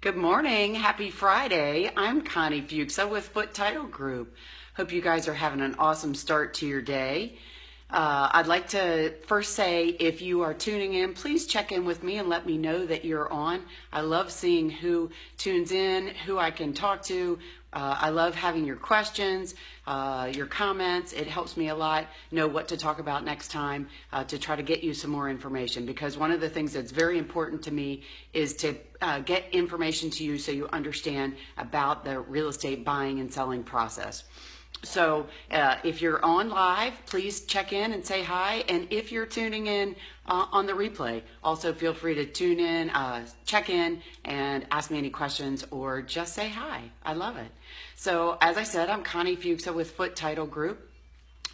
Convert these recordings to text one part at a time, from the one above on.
Good morning. Happy Friday. I'm Connie Foote with Foote Title Group. Hope you guys are having an awesome start to your day. I'd like to first say, if you are tuning in, please check in with me and let me know that you're on. I love seeing who tunes in, who I can talk to. I love having your questions, your comments. It helps me a lot know what to talk about next time to try to get you some more information, because one of the things that's very important to me is to get information to you so you understand about the real estate buying and selling process. So if you're on live, please check in and say hi. And if you're tuning in on the replay, also feel free to tune in, check in, and ask me any questions or just say hi. I love it. So as I said, I'm Connie Foote with Foote Title Group.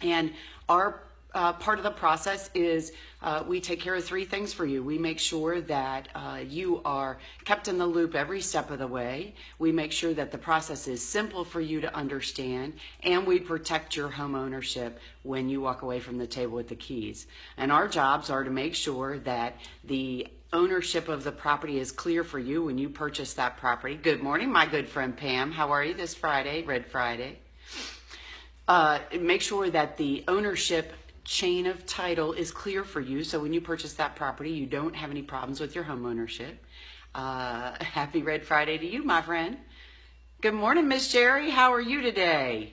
And our part of the process is we take care of three things for you. We make sure that you are kept in the loop every step of the way. We make sure that the process is simple for you to understand, and we protect your home ownership when you walk away from the table with the keys. And our jobs are to make sure that the ownership of the property is clear for you when you purchase that property. Good morning, my good friend Pam. How are you this Friday, Red Friday? Make sure that the ownership chain of title is clear for you, so when you purchase that property, you don't have any problems with your home ownership. Happy Red Friday to you, my friend. Good morning, Miss Jerry. How are you today?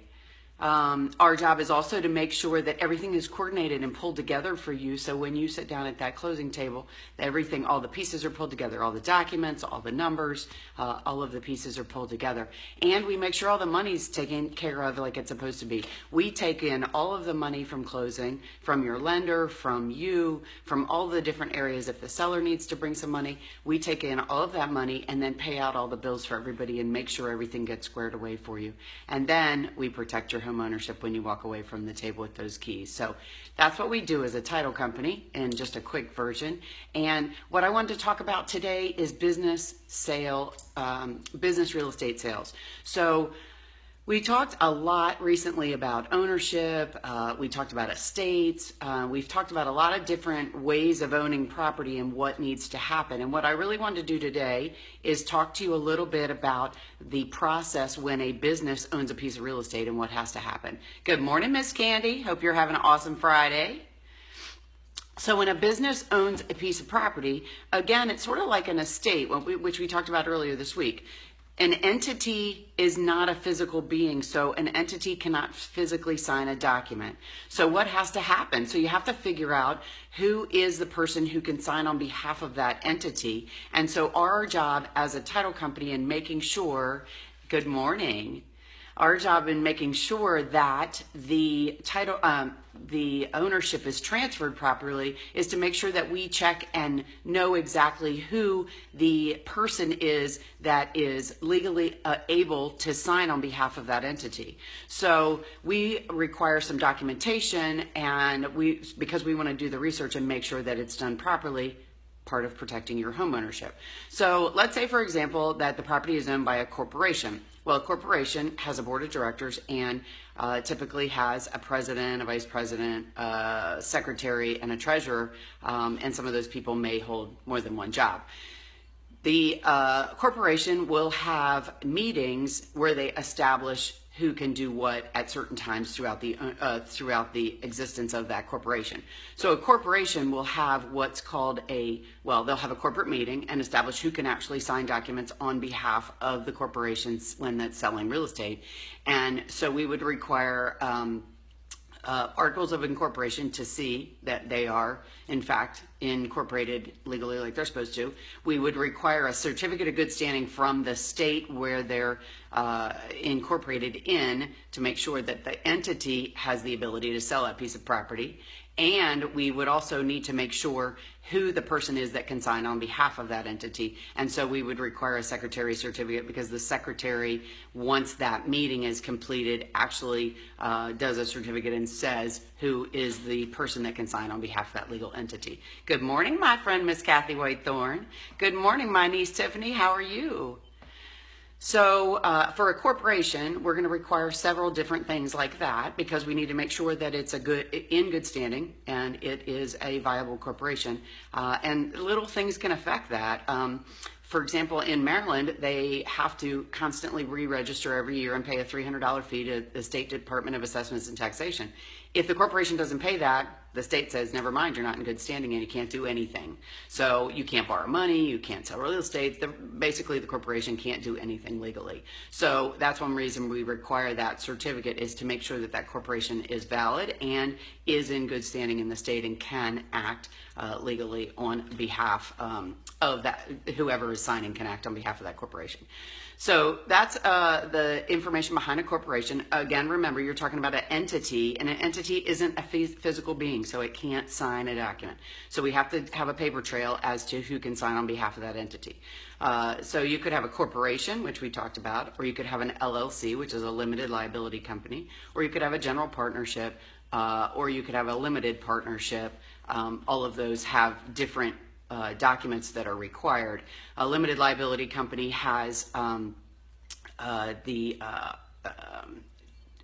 Our job is also to make sure that everything is coordinated and pulled together for you, so when you sit down at that closing table, everything, all the pieces are pulled together, all the documents, all the numbers, all of the pieces are pulled together. And we make sure all the money's taken care of like it's supposed to be. We take in all of the money from closing, from your lender, from you, from all the different areas. If the seller needs to bring some money, we take in all of that money and then pay out all the bills for everybody and make sure everything gets squared away for you. And then we protect your home ownership when you walk away from the table with those keys. So that's what we do as a title company in just a quick version. And what I wanted to talk about today is business real estate sales. So we talked a lot recently about ownership. We talked about estates. We've talked about a lot of different ways of owning property and what needs to happen. And what I really wanted to do today is talk to you a little bit about the process when a business owns a piece of real estate and what has to happen. Good morning, Miss Candy. Hope you're having an awesome Friday. So when a business owns a piece of property, again, it's sort of like an estate, which we talked about earlier this week. An entity is not a physical being, so an entity cannot physically sign a document. So what has to happen? So you have to figure out who is the person who can sign on behalf of that entity. And so our job as a title company in making sure, good morning, our job in making sure that the title, the ownership is transferred properly is to make sure that we check and know exactly who the person is that is legally able to sign on behalf of that entity. So we require some documentation, and because we want to do the research and make sure that it's done properly, part of protecting your home ownership. So let's say, for example, that the property is owned by a corporation. Well, a corporation has a board of directors and typically has a president, a vice president, a secretary, and a treasurer, and some of those people may hold more than one job. The corporation will have meetings where they establish who can do what at certain times throughout the existence of that corporation. So a corporation will have what's called they'll have a corporate meeting and establish who can actually sign documents on behalf of the corporations when that's selling real estate. And so we would require articles of incorporation to see that they are, in fact, incorporated legally like they're supposed to. We would require a certificate of good standing from the state where they're incorporated in to make sure that the entity has the ability to sell that piece of property. And we would also need to make sure who the person is that can sign on behalf of that entity. And so we would require a secretary certificate, because the secretary, once that meeting is completed, actually does a certificate and says who is the person that can sign on behalf of that legal entity. Good morning, my friend, Miss Kathy Whitethorn. Good morning, my niece Tiffany. How are you? So for a corporation, we're going to require several different things like that, because we need to make sure that it's in good standing and it is a viable corporation. And little things can affect that. For example, in Maryland, they have to constantly re-register every year and pay a $300 fee to the State Department of Assessments and Taxation. If the corporation doesn't pay that, the state says, never mind, you're not in good standing and you can't do anything. So you can't borrow money, you can't sell real estate. Basically, the corporation can't do anything legally. So that's one reason we require that certificate, is to make sure that that corporation is valid and is in good standing in the state and can act legally on behalf of that, whoever is signing can act on behalf of that corporation. So that's the information behind a corporation. Again, remember, you're talking about an entity, and an entity isn't a physical being, so it can't sign a document. So we have to have a paper trail as to who can sign on behalf of that entity. So you could have a corporation, which we talked about, or you could have an LLC, which is a limited liability company, or you could have a general partnership, or you could have a limited partnership. All of those have different documents that are required. A limited liability company has the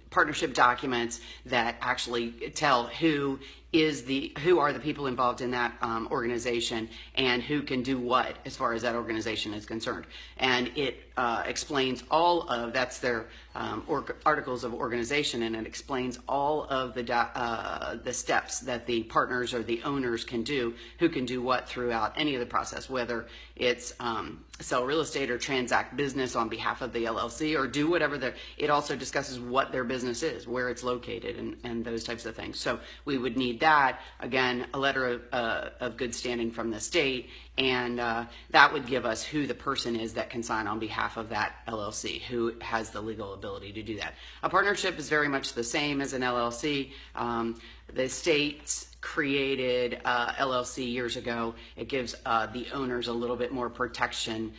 partnership documents that actually tell who are the people involved in that organization and who can do what as far as that organization is concerned. And it explains all of, that's their articles of organization, and it explains all of the steps that the partners or the owners can do, who can do what throughout any of the process, whether it's sell real estate or transact business on behalf of the LLC or do whatever. It also discusses what their business is, where it's located, and those types of things. So we would need that, again, a letter of good standing from the state, and that would give us who the person is that can sign on behalf of that LLC, who has the legal ability to do that. A partnership is very much the same as an LLC. The states created LLC years ago. It gives the owners a little bit more protection,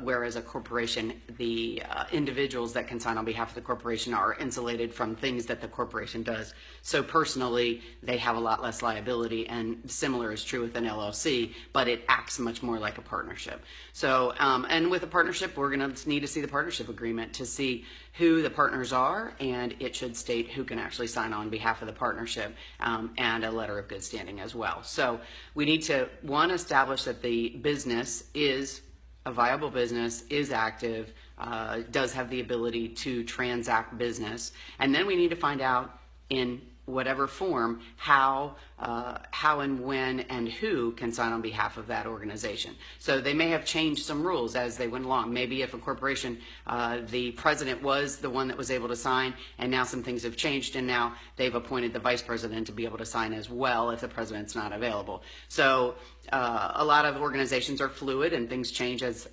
whereas a corporation, the individuals that can sign on behalf of the corporation are insulated from things that the corporation does. So personally, they have a lot less liability, and similar is true with an LLC, but it acts much more like a partnership. So, and with a partnership, we're going to need to see the partnership agreement to see who the partners are, and it should state who can actually sign on behalf of the partnership, and a letter of good standing as well. So we need to, one, establish that the business is a viable business, is active, does have the ability to transact business, and then we need to find out in whatever form how and when and who can sign on behalf of that organization. So they may have changed some rules as they went along. Maybe if a corporation, the president was the one that was able to sign, and now some things have changed, and now they've appointed the vice president to be able to sign as well if the president's not available. So a lot of organizations are fluid, and things change as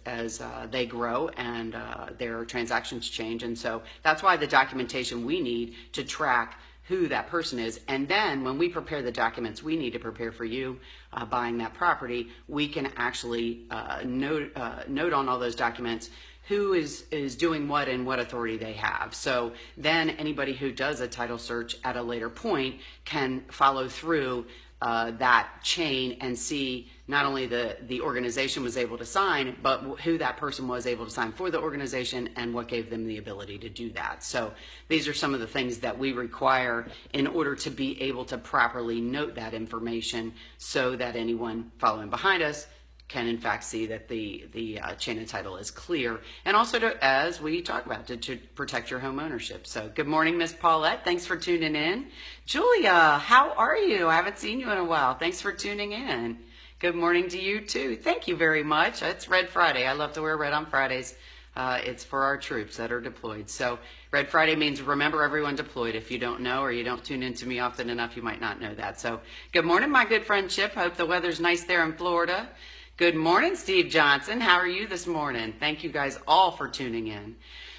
they grow, and their transactions change. And so that's why the documentation we need to track who that person is. And then when we prepare the documents we need to prepare for you buying that property, we can actually note on all those documents who is doing what and what authority they have. So then anybody who does a title search at a later point can follow through that chain and see not only the organization was able to sign, but who that person was able to sign for the organization and what gave them the ability to do that. So these are some of the things that we require in order to be able to properly note that information, so that anyone following behind us can in fact see that the chain of title is clear, and also to, as we talk about, to protect your home ownership. So good morning, Miss Paulette. Thanks for tuning in. Julia, how are you? I haven't seen you in a while. Thanks for tuning in. Good morning to you too. Thank you very much. It's Red Friday. I love to wear red on Fridays. It's for our troops that are deployed. So Red Friday means remember everyone deployed. If you don't know, or you don't tune in to me often enough, you might not know that. So good morning, my good friend Chip. Hope the weather's nice there in Florida. Good morning, Steve Johnson. How are you this morning? Thank you guys all for tuning in.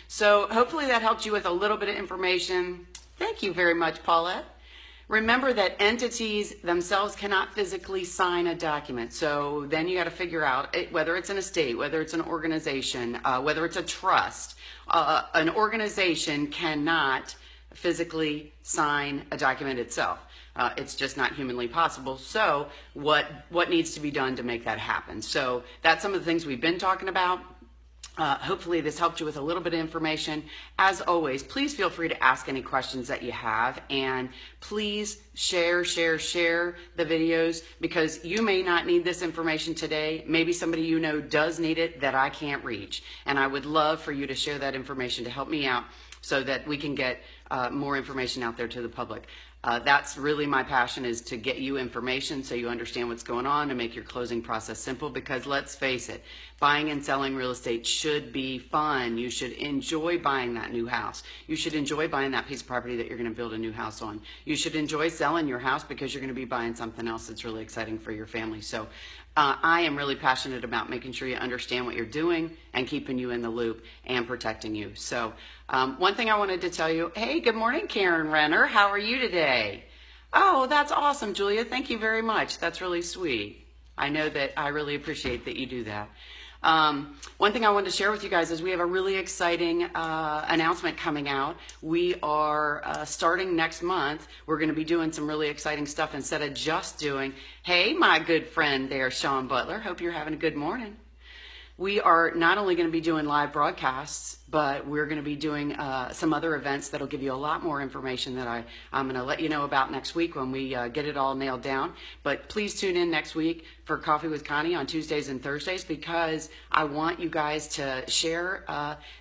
So hopefully that helped you with a little bit of information. Thank you very much, Paulette. Remember that entities themselves cannot physically sign a document. So then you got to figure out whether it's an estate, whether it's an organization, whether it's a trust. An organization cannot physically sign a document itself. It's just not humanly possible. So what needs to be done to make that happen? So that's some of the things we've been talking about. Hopefully this helped you with a little bit of information. As always, please feel free to ask any questions that you have, and please share the videos, because you may not need this information today. Maybe somebody you know does need it that I can't reach, and I would love for you to share that information to help me out so that we can get more information out there to the public. That's really my passion, is to get you information so you understand what's going on and make your closing process simple, because let's face it, buying and selling real estate should be fun. You should enjoy buying that new house. You should enjoy buying that piece of property that you're going to build a new house on. You should enjoy selling your house because you're going to be buying something else that's really exciting for your family. So I am really passionate about making sure you understand what you're doing and keeping you in the loop and protecting you. So one thing I wanted to tell you, hey, good morning, Karen Renner. How are you today? Oh, that's awesome, Julia. Thank you very much. That's really sweet. I know that I really appreciate that you do that. One thing I wanted to share with you guys is we have a really exciting announcement coming out. We are starting next month. We're going to be doing some really exciting stuff instead of just doing, hey, my good friend there, Sean Butler. Hope you're having a good morning. We are not only going to be doing live broadcasts, but we're going to be doing some other events that'll give you a lot more information that I'm going to let you know about next week when we get it all nailed down. But please tune in next week for Coffee with Connie on Tuesdays and Thursdays, because I want you guys to share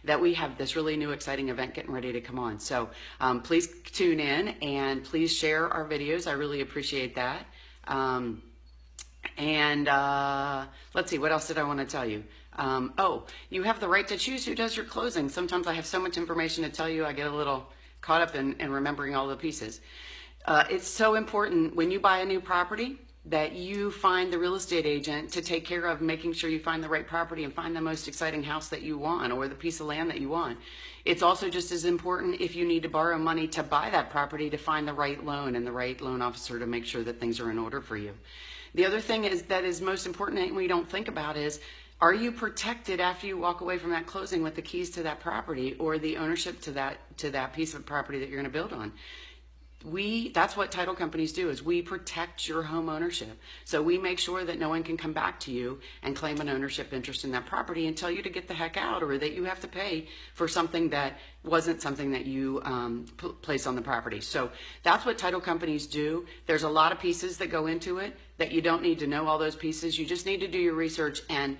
that we have this really new exciting event getting ready to come on. So please tune in and please share our videos. I really appreciate that. Let's see, what else did I want to tell you? Oh, you have the right to choose who does your closing. Sometimes I have so much information to tell you, I get a little caught up in remembering all the pieces. It's so important when you buy a new property that you find the real estate agent to take care of making sure you find the right property and find the most exciting house that you want or the piece of land that you want. It's also just as important, if you need to borrow money to buy that property, to find the right loan and the right loan officer to make sure that things are in order for you. The other thing that is most important and we don't think about is, are you protected after you walk away from that closing with the keys to that property or the ownership to that piece of property that you're going to build on? That's what title companies do, is we protect your home ownership. So we make sure that no one can come back to you and claim an ownership interest in that property and tell you to get the heck out, or that you have to pay for something that wasn't something that you place on the property. So that's what title companies do. There's a lot of pieces that go into it that you don't need to know all those pieces. You just need to do your research and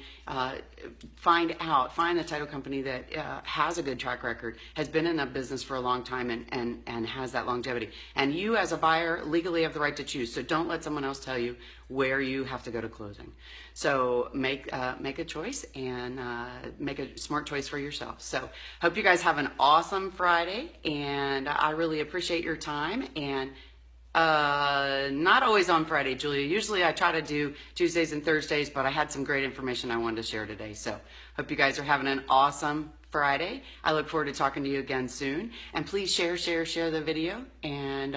find the title company that has a good track record, has been in that business for a long time and has that longevity. And you as a buyer legally have the right to choose. So don't let someone else tell you where you have to go to closing. So make a choice and make a smart choice for yourself. So hope you guys have an awesome Friday, and I really appreciate your time. And not always on Friday, Julia. Usually I try to do Tuesdays and Thursdays, but I had some great information I wanted to share today. So hope you guys are having an awesome Friday. I look forward to talking to you again soon. And please share the video, and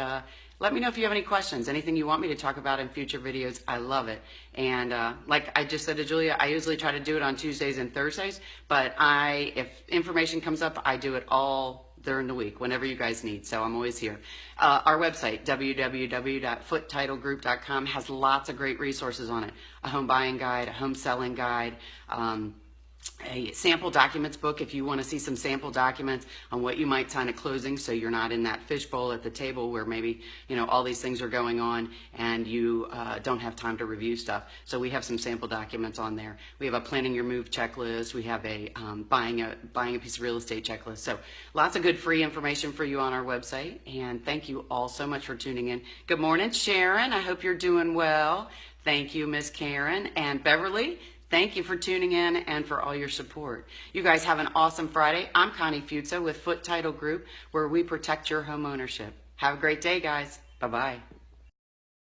let me know if you have any questions, anything you want me to talk about in future videos. I love it. And like I just said to Julia, I usually try to do it on Tuesdays and Thursdays, but if information comes up, I do it all during the week, whenever you guys need. So I'm always here. Our website, www.footetitlegroup.com, has lots of great resources on it. A home buying guide, a home selling guide, a sample documents book if you want to see some sample documents on what you might sign at closing, so you're not in that fishbowl at the table where maybe all these things are going on and you don't have time to review stuff. So we have some sample documents on there. We have a planning your move checklist. We have a buying a piece of real estate checklist. So lots of good free information for you on our website. And thank you all so much for tuning in. Good morning, Sharon. I hope you're doing well. Thank you, Miss Karen. And Beverly, thank you for tuning in and for all your support. You guys have an awesome Friday. I'm Connie Foote with Foote Title Group, where we protect your home ownership. Have a great day, guys. Bye-bye.